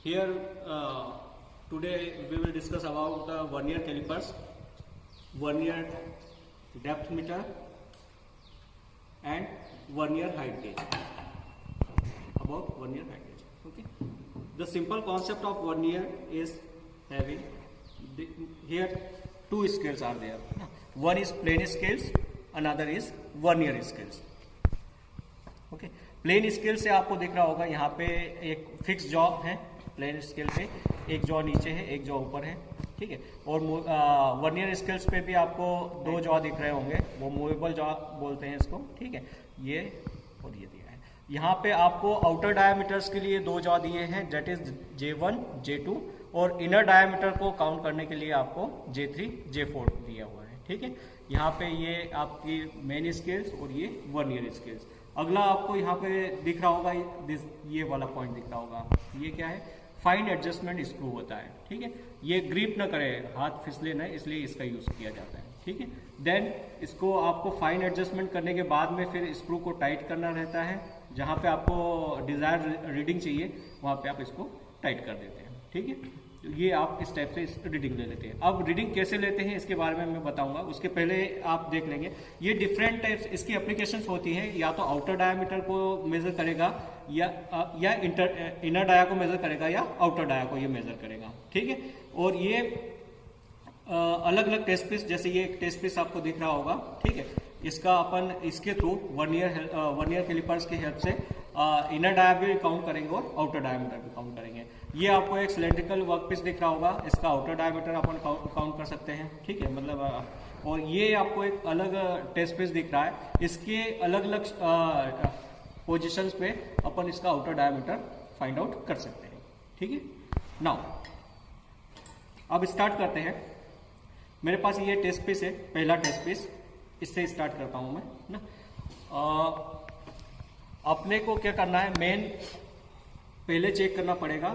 Here today we will discuss about the vernier calipers, vernier depth meter and vernier height gauge. About vernier height gauge. Okay. The simple concept of vernier is having here two scales are there. One is plane scales, another is vernier scales. Okay plane scale से आपको दिख रहा होगा यहाँ पे एक fix jaw है, plane scale पे एक जॉ नीचे है एक जॉ ऊपर है, ठीक है। और वर्नियर स्केल्स पे भी आपको दो जॉ दिख रहे होंगे, वो मूवेबल जॉ बोलते हैं इसको, ठीक है। ये और ये दिया है। यहाँ पे आपको आउटर डायामीटर्स के लिए दो जॉ दिए हैं, दैट इज J1 J2, और इनर डायामीटर को काउंट करने के लिए आपको J3 J4 दिया हुआ है, ठीक है। यहाँ पे ये आपकी मेन स्केल्स और ये वर्नियर स्केल्स। अगला आपको यहाँ पे दिख रहा होगा ये वाला पॉइंट दिख रहा होगा, ये क्या है, फाइन एडजस्टमेंट स्क्रू होता है, ठीक है। ये ग्रिप ना करे, हाथ फिसले ना, इसलिए इसका यूज किया जाता है, ठीक है। देन इसको आपको फाइन एडजस्टमेंट करने के बाद में फिर स्क्रू को टाइट करना रहता है, जहाँ पे आपको डिजायर रीडिंग चाहिए वहाँ पे आप इसको टाइट कर देते हैं, ठीक है। ये आप इस टाइप से रीडिंग ले लेते हैं। अब रीडिंग कैसे लेते हैं इसके बारे में मैं बताऊंगा, उसके पहले आप देख लेंगे ये डिफरेंट टाइप्स इसकी एप्लीकेशंस होती हैं। या तो आउटर डायामीटर को मेजर करेगा या इनर डाया को मेजर करेगा या आउटर डाया को ये मेजर करेगा, ठीक है। और ये अलग अलग टेस्ट पीस, जैसे ये एक टेस्ट पीस आपको दिख रहा होगा, ठीक है। इसका अपन इसके थ्रू वर्नियर कैलिपर्स की हेल्प से इनर डाया भी काउंट करेंगे और आउटर डायामीटर भी काउंट करेंगे। ये आपको एक सिलेंड्रिकल वर्कपीस दिख रहा होगा, इसका आउटर डायामीटर अपन काउंट कर सकते हैं, ठीक है, मतलब। और ये आपको एक अलग टेस्ट पीस दिख रहा है, इसके अलग अलग पोजीशंस पे अपन इसका आउटर डायामीटर फाइंड आउट कर सकते हैं, ठीक है। नाउ अब स्टार्ट करते हैं। मेरे पास ये टेस्ट पीस है, पहला टेस्ट पीस, इससे स्टार्ट करता हूं मैं ना। अपने को क्या करना है, मेन पहले चेक करना पड़ेगा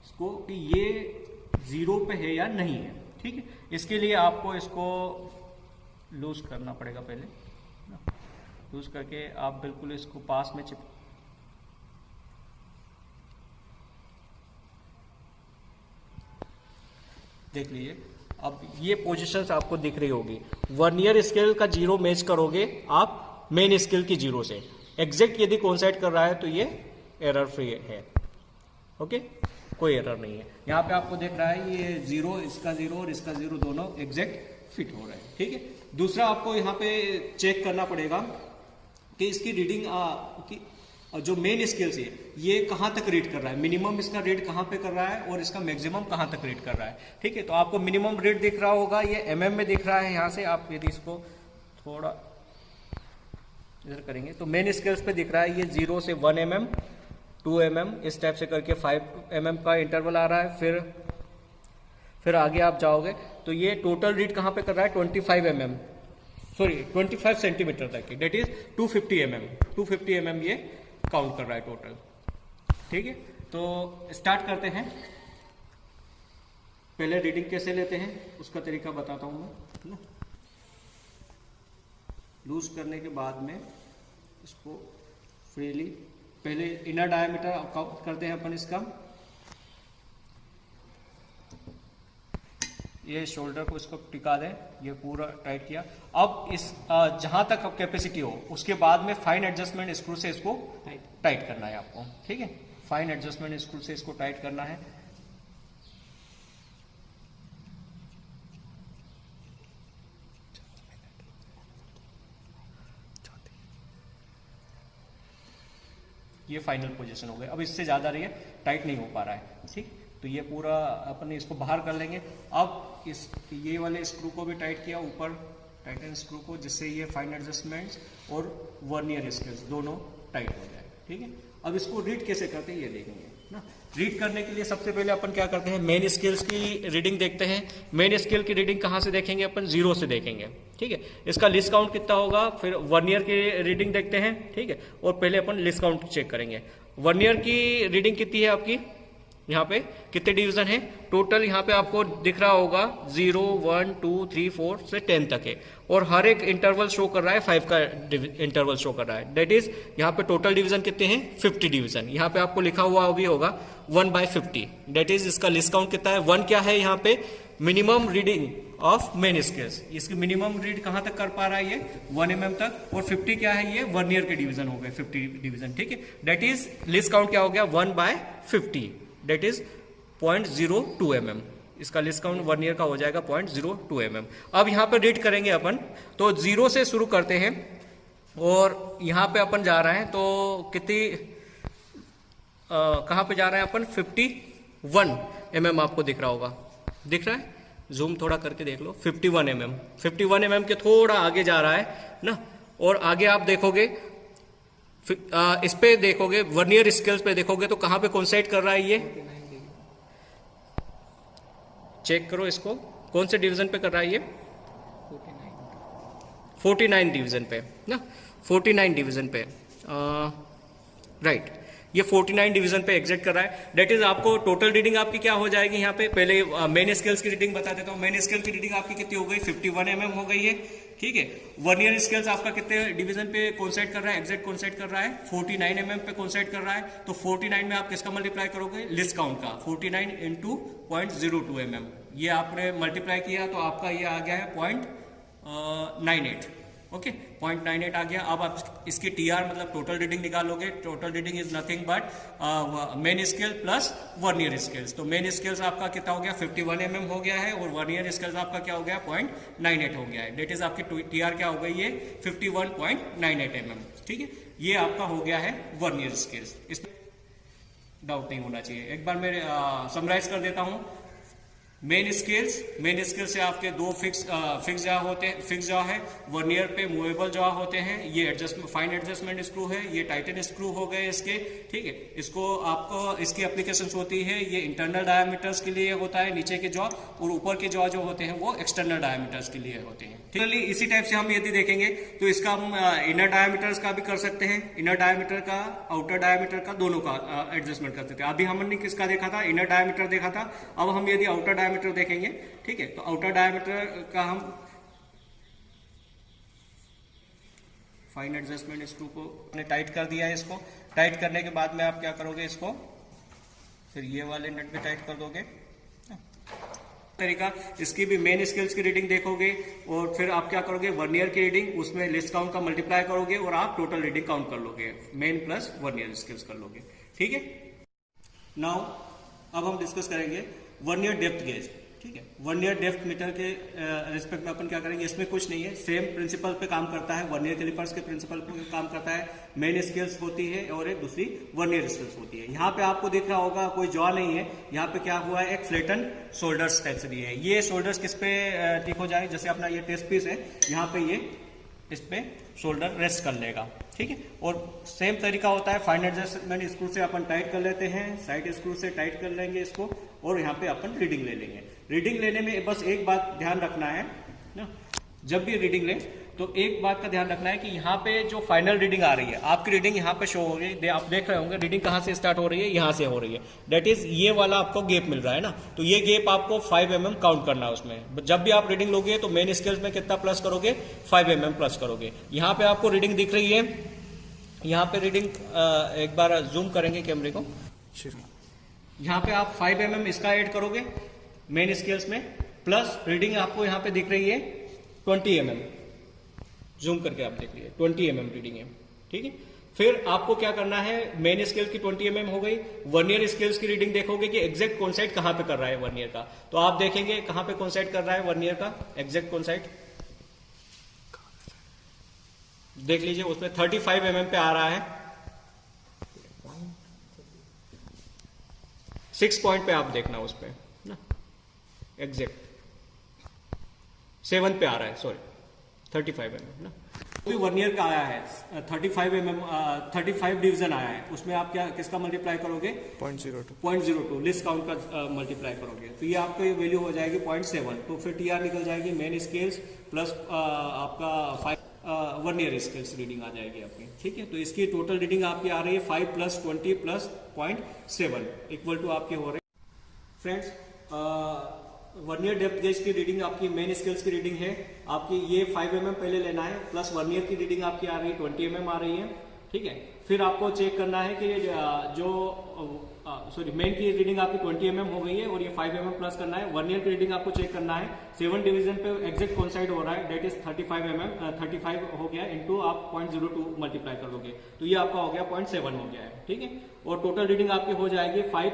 इसको कि ये जीरो पे है या नहीं है, ठीक है। इसके लिए आपको इसको लूज करना पड़ेगा पहले, लूज करके आप बिल्कुल इसको पास में देख लीजिए। अब ये पोजीशंस आपको दिख रही होगी। वर्नियर स्केल का जीरो मैच करोगे आप मेन स्केल की जीरो से, एग्जैक्ट यदि कोइंसाइड कर रहा है तो ये एरर फ्री है, ओके, कोई एरर नहीं है। यहाँ पे आपको देख रहा है ये जीरो, इसका जीरो और इसका जीरो दोनों एग्जैक्ट फिट हो रहे हैं, ठीक है। दूसरा आपको यहाँ पे चेक करना पड़ेगा कि इसकी रीडिंग जो मेन स्केल से ये कहाँ तक रीड कर रहा है, मिनिमम इसका रीड कहाँ पे कर रहा है और इसका मैक्सिमम कहाँ तक रीड कर रहा है, ठीक है। तो आपको मिनिमम रीड दिख रहा होगा, ये mm में दिख रहा है। यहाँ से आप यदि इसको थोड़ा इधर करेंगे तो मेन स्केल्स पे दिख रहा है ये 0 से 1 mm, 2 mm, इस टाइप से करके 5 mm का इंटरवल आ रहा है। फिर आगे आप जाओगे तो ये टोटल रीड कहाँ पे कर रहा है, 25 सेंटीमीटर तक की, डेट इज 250 mm ये काउंट कर रहा है टोटल, ठीक है। तो स्टार्ट करते हैं। पहले रीडिंग कैसे लेते हैं उसका तरीका बताता हूं मैं। लूज करने के बाद में इसको फ्रीली पहले इनर डायामीटर काउंट करते हैं अपन इसका। ये शोल्डर को इसको टिका दें, ये पूरा टाइट किया। अब इस जहां तक कैपेसिटी हो उसके बाद में फाइन एडजस्टमेंट स्क्रू से इसको टाइट करना है आपको, ठीक है। फाइन एडजस्टमेंट स्क्रू से इसको टाइट करना है। ये फाइनल पोजीशन हो गई। अब इससे ज्यादा रही है, टाइट नहीं हो पा रहा है, ठीक। तो ये पूरा अपन इसको बाहर कर लेंगे। अब ये वाले स्क्रू को भी टाइट किया, ऊपर टाइटन स्क्रू को, जिससे ये फाइन एडजस्टमेंट्स और वर्नियर स्केल्स दोनों टाइट हो जाए, ठीक है। अब इसको रीड कैसे करते हैं ये देखेंगे ना। रीड करने के लिए सबसे पहले अपन क्या करते हैं, मेन स्केल्स की रीडिंग देखते हैं। मेन स्केल की रीडिंग कहाँ से देखेंगे, अपन 0 से देखेंगे, ठीक है। इसका लिस्ट काउंट कितना होगा, फिर वर्नियर की रीडिंग देखते हैं, ठीक है। और पहले अपन लिस्ट काउंट चेक करेंगे। वर्नियर की रीडिंग कितनी है आपकी यहाँ पे कितने डिवीजन है टोटल, यहाँ पे आपको दिख रहा होगा 0, 1, 2, 3, 4 से 10 तक है, और हर एक इंटरवल शो कर रहा है 5 का इंटरवल शो कर रहा है। दैट इज यहाँ पे टोटल डिवीजन कितने हैं 50 डिवीजन। यहाँ पे आपको लिखा हुआ भी होगा 1/50। दैट इज इसका लिस्ट काउंट कितना है 1 क्या है यहाँ पे minimum reading of main scales, इसकी मिनिमम रीड कहां तक कर पा रहा है ये 1 mm तक, और 50 क्या है ये 1 ईयर के डिवीजन हो गए 50 डिवीजन, ठीक है। दैट इज लिस्ट काउंट क्या हो गया 1/50, दैट इज 0.02 mm। इसका लिस्ट काउंट 1 ईयर का हो जाएगा 0.02 mm। अब यहाँ पे रीड करेंगे अपन, तो 0 से शुरू करते हैं और यहाँ पे अपन जा रहे हैं तो कितनी कहाँ पे जा रहे हैं अपन 51 mm आपको दिख रहा होगा, दिख रहा है, जूम थोड़ा करके देख लो 51 mm। 51 mm के थोड़ा आगे जा रहा है ना, और आगे आप देखोगे इस पे देखोगे वर्नियर स्केल्स पे देखोगे तो कहां पे कोइंसाइड कर रहा है ये, चेक करो इसको कौन से डिवीजन पे कर रहा है ये 49 डिवीजन पे ना, 49 डिवीजन पे राइट, ये 49 डिवीजन पे एग्जैक्ट कर रहा है। दैट इज आपको टोटल रीडिंग आपकी क्या हो जाएगी यहाँ पे, पहले मेन स्केल्स की रीडिंग बता देता हूँ। मेन स्केल की रीडिंग आपकी कितनी हो गई 51 mm हो गई है, ठीक है। वर्नियर स्केल्स आपका कितने डिवीजन पे कोइंसाइड कर रहा है, एग्जैक्ट कोइंसाइड कर रहा है 49 mm पे कोइंसाइड कर रहा है। तो 49 में आप किसका मल्टीप्लाई करोगे लिस्ट काउंट का, 49 इंटू 0.02 mm, ये आपने मल्टीप्लाई किया तो आपका ये आ गया है 0.98, ओके 0.98 आ गया। अब आप इसकी टीआर मतलब टोटल रीडिंग निकालोगे, total reading is nothing but main scale plus vernier scales. तो मेन स्केल्स आपका कितना हो गया 51 mm हो गया है, और वर्नियर स्केल्स आपका क्या हो गया 0.98 हो गया है। डेट इज आपकी टीआर क्या हो गई है 51.98 mm, ठीक है। ये आपका हो गया है वर्नियर स्केल्स, इसमें डाउट नहीं होना चाहिए। एक बार मैं समराइज कर देता हूं। मेन स्केल से आपके दो फिक्स जॉ होते हैं, फिक्स जॉ है, वर्नियर पे मूवेबल जॉ होते हैं। ये एडजस्टमेंट फाइन एडजस्टमेंट स्क्रू है, ये टाइटन स्क्रू हो गए इसके, ठीक है। इसको आपको इसकी एप्लीकेशंस होती है, ये इंटरनल डायमीटर्स के लिए होता है नीचे के जॉ, और ऊपर के जॉ जो होते हैं वो एक्सटर्नल डायमीटर्स के लिए होते हैं। ठीक है, इसी टाइप से हम यदि देखेंगे तो इसका हम इनर डायमीटर्स का भी कर सकते हैं, इनर डायमीटर का आउटर डायमीटर का दोनों का एडजस्टमेंट कर सकते हैं। अभी हमने किसका देखा था, इनर डायमीटर देखा था। अब हम यदि आउटर डायमीटर देखेंगे, ठीक है, तो आउटर डायमीटर का हम फाइन एडजस्टमेंट स्क्रू को हमने टाइट कर दिया है। इसको टाइट करने के बाद में आप क्या करोगे, इसको फिर ये वाले नट भी टाइट कर दोगे। तरीका इसकी भी मेन स्केल्स की रीडिंग देखोगे, और फिर आप क्या करोगे वर्नियर की रीडिंग, उसमें लिस्ट काउंट का मल्टीप्लाई करोगे और आप टोटल रीडिंग काउंट कर लोगे, मेन प्लस वर्नियर स्केल्स कर लोगे, ठीक है। नाउ अब हम डिस्कस करेंगे वर्नियर डेप्थ गेज, ठीक है। वर्नियर डेप्थ मीटर के रिस्पेक्ट में अपन क्या करेंगे, इसमें कुछ नहीं है, सेम प्रिंसिपल पे काम करता है, वर्नियर कैलिपर्स के प्रिंसिपल पे काम करता है। मेन स्केल्स होती है और एक दूसरी वर्नियर स्केल्स होती है। यहाँ पे आपको दिख रहा होगा कोई जॉ नहीं है, यहाँ पे क्या हुआ है, एक फ्लैटन शोल्डर्स टाइप से दिए है। ये शोल्डर्स किस पे ठीक हो जाए, जैसे अपना ये टेस्ट पीस है, यहाँ पे ये इस पे शोल्डर रेस्ट कर लेगा, ठीक है। और सेम तरीका होता है, फाइन एडजस्टमेंट स्क्रू से अपन टाइट कर लेते हैं, साइड स्क्रू से टाइट कर लेंगे इसको, और यहाँ पे अपन रीडिंग ले लेंगे। रीडिंग लेने में बस एक बात ध्यान रखना है ना, जब भी रीडिंग ले तो एक बात का ध्यान रखना है कि यहाँ पे जो फाइनल रीडिंग आ रही है, आपकी रीडिंग यहाँ पे शो हो रही है, आप देख रहे होंगे रीडिंग कहाँ से स्टार्ट हो रही है, यहाँ से हो रही है। दैट इज ये वाला आपको गैप मिल रहा है ना, तो ये गैप आपको 5 mm काउंट करना है उसमें। जब भी आप रीडिंग लोगे तो मेन स्केल्स में कितना प्लस करोगे, 5 mm प्लस करोगे। यहाँ पे आपको रीडिंग दिख रही है, यहाँ पे रीडिंग एक बार जूम करेंगे कैमरे को, यहाँ पे आप 5 mm इसका ऐड करोगे मेन स्केल्स में, प्लस रीडिंग आपको यहाँ पे दिख रही है 20 mm, जूम करके आप देख लीजिए 20 mm रीडिंग है, ठीक है। फिर आपको क्या करना है, मेन स्केल की 20 mm हो गई, वर्नियर स्केल्स की रीडिंग देखोगे कि एग्जैक्ट कॉन्साइड कहां पे कर रहा है वर्नियर का, तो आप देखेंगे कहां पे कॉन्साइड कर रहा है वर्नियर का एग्जैक्ट कॉन्साइड, देख लीजिए उसमें 35 mm पे आ रहा है, 6 पॉइंट पे आप देखना उस पे ना, एग्जैक्ट 7 पे आ रहा है, सॉरी 35 mm ना। तो वर्नियर का आया है 35 mm, 35 डिवीजन आया है, उसमें आप क्या किसका मल्टीप्लाई करोगे 0.02 लिस्ट काउंट का मल्टीप्लाई करोगे, तो ये आपको ये वैल्यू हो जाएगी 0.7। तो फिर टीआर निकल जाएगी मेन स्केल्स प्लस आपका 5 वर्नियर स्केल्स रीडिंग आ जाएगी आपकी, ठीक है। तो इसकी टोटल रीडिंग आपकी आ रही है 5 + 20 + 0.7 इक्वल टू आपके हो रहे हैं फ्रेंड्स। वर्नियर डेप्थ गेज की रीडिंग आपकी मेन स्केल्स की रीडिंग है आपकी, ये 5 mm पहले लेना है, प्लस वर्नियर की रीडिंग आपकी आ रही है 20 mm आ रही है, ठीक है। फिर आपको चेक करना है कि मेन की रीडिंग आपकी 20 mm हो गई है और ये 5 mm प्लस करना है। वर्नियर की रीडिंग आपको चेक करना है 7 डिवीजन पे एग्जैक्ट कोइंसाइड हो रहा है, दैट इज 35 mm, 35 हो गया इंटू आप 0.02 मल्टीप्लाई कर दोगे तो ये आपका हो गया 0.7 हो गया है, ठीक है। और टोटल रीडिंग आपकी हो जाएगी 5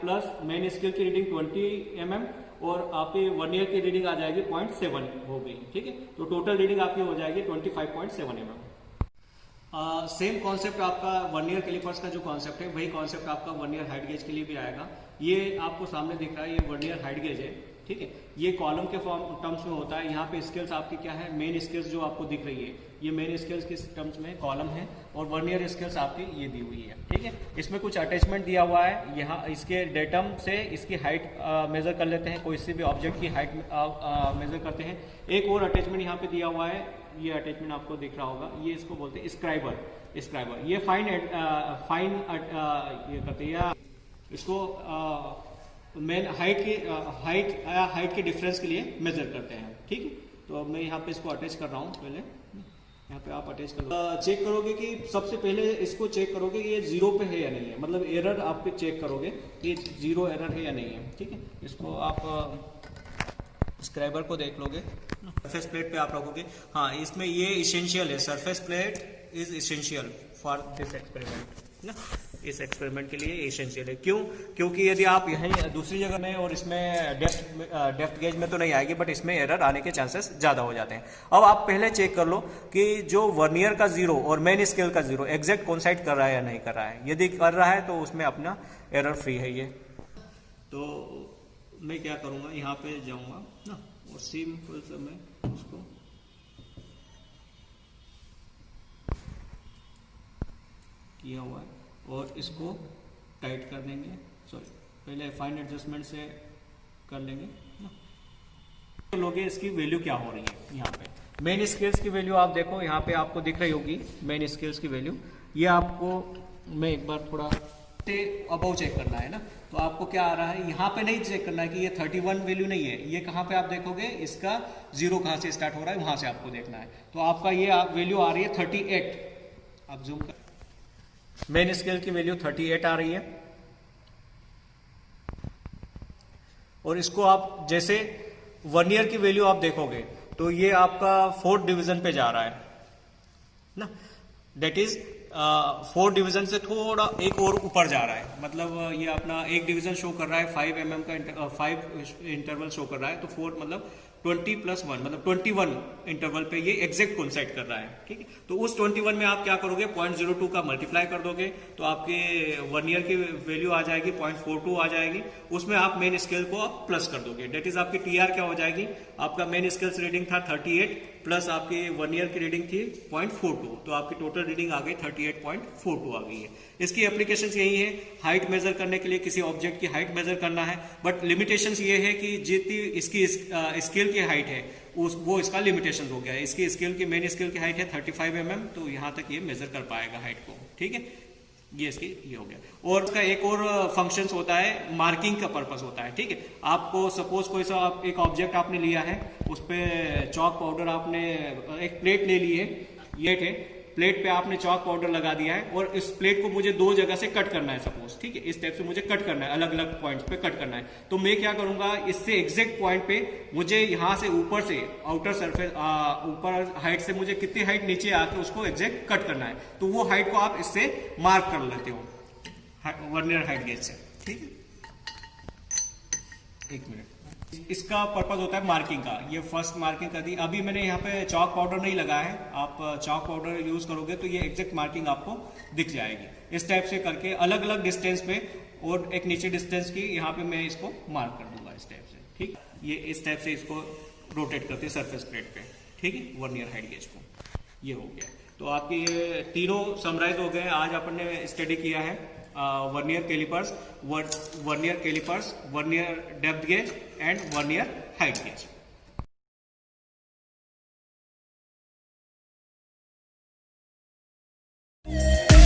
प्लस मेन स्केल की रीडिंग 20 mm और आपकी वर्नियर की रीडिंग आ जाएगी 0.7 हो गई, ठीक है। तो टोटल रीडिंग आपकी हो जाएगी 25.7 mm। सेम कॉन्सेप्ट आपका वर्नियर कैलिपर्स का जो कॉन्सेप्ट है वही कॉन्सेप्ट आपका वर्नियर हाइट गेज के लिए भी आएगा। ये आपको सामने दिख रहा है, ये वर्नियर हाइट गेज है, ठीक है। ये कॉलम के फॉर्म टर्म्स में होता है। यहाँ पे स्केल्स आपकी क्या है, मेन स्केल्स जो आपको दिख रही है ये मेन स्केल्स के टर्म्स में कॉलम है और वर्नियर स्केल्स आपकी ये दी हुई है, ठीक है। इसमें कुछ अटैचमेंट दिया हुआ है, यहाँ इसके डेटम से इसकी हाइट मेजर कर लेते हैं, कोई से भी ऑब्जेक्ट की हाइट मेजर करते हैं। एक और अटैचमेंट यहाँ पे दिया हुआ है, ये अटैचमेंट आपको दिख रहा होगा, ये इसको बोलते हैं स्क्राइबर। ये फाइन ये करते हैं या इसको मेन हाइट के डिफरेंस के लिए मेजर करते हैं, ठीक है। तो अब मैं यहाँ पे इसको अटैच कर रहा हूँ, पहले यहाँ पे आप अटैच कर चेक करोगे कि सबसे पहले इसको चेक करोगे कि ये 0 पे है या नहीं है, मतलब एरर आप पे चेक करोगे कि 0 एरर है या नहीं है, ठीक है। इसको आप स्क्राइबर को देख लोगे, सरफेस प्लेट पे आप रखोगे, हाँ इसमें ये इसेंशियल है, surface plate is essential for this experiment ना, इस एक्सपेरिमेंट के लिए इसेंशियल है। क्यों? क्योंकि यदि आप यहीं दूसरी जगह में और इसमें डेप्थ गेज में तो नहीं आएगी, बट इसमें एरर आने के चांसेस ज़्यादा हो जाते हैं। अब आप पहले चेक कर लो कि जो वर्नियर का 0 और मेन स्केल का 0 एग्जैक्ट कोइंसाइड कर रहा है या नहीं कर रहा है। यदि कर रहा है तो उसमें अपना एरर फ्री है ये। तो मैं क्या करूँगा, यहाँ पे जाऊँगा ना और सिंपल से मैं उसको किया हुआ है और इसको टाइट कर देंगे, सॉरी पहले फाइन एडजस्टमेंट से कर लेंगे ना। तो लोगे इसकी वैल्यू क्या हो रही है, यहाँ पे मेन स्केल्स की वैल्यू आप देखो, यहाँ पे आपको दिख रही होगी मेन स्केल्स की वैल्यू। ये आपको मैं एक बार थोड़ा अबव चेक करना है ना, तो आपको क्या आ रहा है, यहाँ पे नहीं चेक करना है कि ये 31 वैल्यू नहीं है, ये कहाँ पे आप देखोगे, इसका 0 कहाँ से स्टार्ट हो रहा है वहां से आपको देखना है। तो आपका ये वैल्यू आ रही है 38, आप जूम कर, मेन स्केल की वैल्यू 38 आ रही है। और इसको आप जैसे वर्नियर की वैल्यू आप देखोगे तो ये आपका 4th डिवीजन पे जा रहा है ना, डेट इज 4 डिवीजन से थोड़ा एक और ऊपर जा रहा है, मतलब ये अपना एक डिवीजन शो कर रहा है 5 mm का 5 इंटरवल शो कर रहा है, तो 4 मतलब 20 + 1 मतलब 21 इंटरवल पे ये एग्जैक्ट कोइंसाइड कर रहा है, ठीक है। तो उस 21 में आप क्या करोगे, 0.02 का मल्टीप्लाई कर दोगे तो आपके वर्नियर की वैल्यू आ जाएगी 0.42 आ जाएगी, उसमें आप मेन स्केल को आप प्लस कर दोगे, डेट इज आपकी TR क्या हो जाएगी, आपका मेन स्केल्स रीडिंग था 38 प्लस आपकी वर्नियर की रीडिंग थी 0.42, तो आपकी टोटल रीडिंग आ गई 38.42 आ गई है। इसकी एप्लीकेशन यही है, हाइट मेजर करने के लिए किसी ऑब्जेक्ट की हाइट मेजर करना है, बट लिमिटेशंस ये है कि जितनी इसकी स्केल की हाइट है वो इसका लिमिटेशन हो गया है। इसकी स्केल की मेन स्केल की हाइट है 35 mm, तो यहाँ तक ये मेजर कर पाएगा हाइट को, ठीक है। ये इसकी ये हो गया। और उसका एक और फंक्शंस होता है, मार्किंग का पर्पस होता है, ठीक है। आपको सपोज कोई सा एक ऑब्जेक्ट आपने लिया है, उस पर चॉक पाउडर आपने एक प्लेट ले ली है, ये है प्लेट पे आपने चॉक पाउडर लगा दिया है और इस प्लेट को मुझे 2 जगह से कट करना है सपोज, ठीक है। इस टाइप से मुझे कट करना है, अलग अलग पॉइंट्स पे कट करना है। तो मैं क्या करूंगा, इससे एग्जैक्ट पॉइंट पे मुझे यहाँ से ऊपर से आउटर सरफेस ऊपर हाइट से मुझे कितनी हाइट नीचे आके उसको एग्जैक्ट कट करना है, तो वो हाइट को आप इससे मार्क कर लेते हो वर्नियर हाइट गेज से, ठीक है। एक मिनट, इसका पर्पज होता है मार्किंग का, ये फर्स्ट मार्किंग कर दी। अभी मैंने यहाँ पे चॉक पाउडर नहीं लगाया है, आप चॉक पाउडर यूज करोगे तो ये एग्जैक्ट मार्किंग आपको दिख जाएगी। इस टाइप से करके अलग अलग डिस्टेंस पे और एक नीचे डिस्टेंस की यहाँ पे मैं इसको मार्क कर दूंगा इस टाइप से, ठीक। ये इस टाइप से इसको रोटेट करते हैं सरफेस प्लेट पे, ठीक है, वर्नियर हाइट गेज को। ये हो गया, तो आपके ये तीनों समराइज हो गए। आज अपन ने स्टडी किया है vernier calipers, vernier depth gauge and vernier height gauge.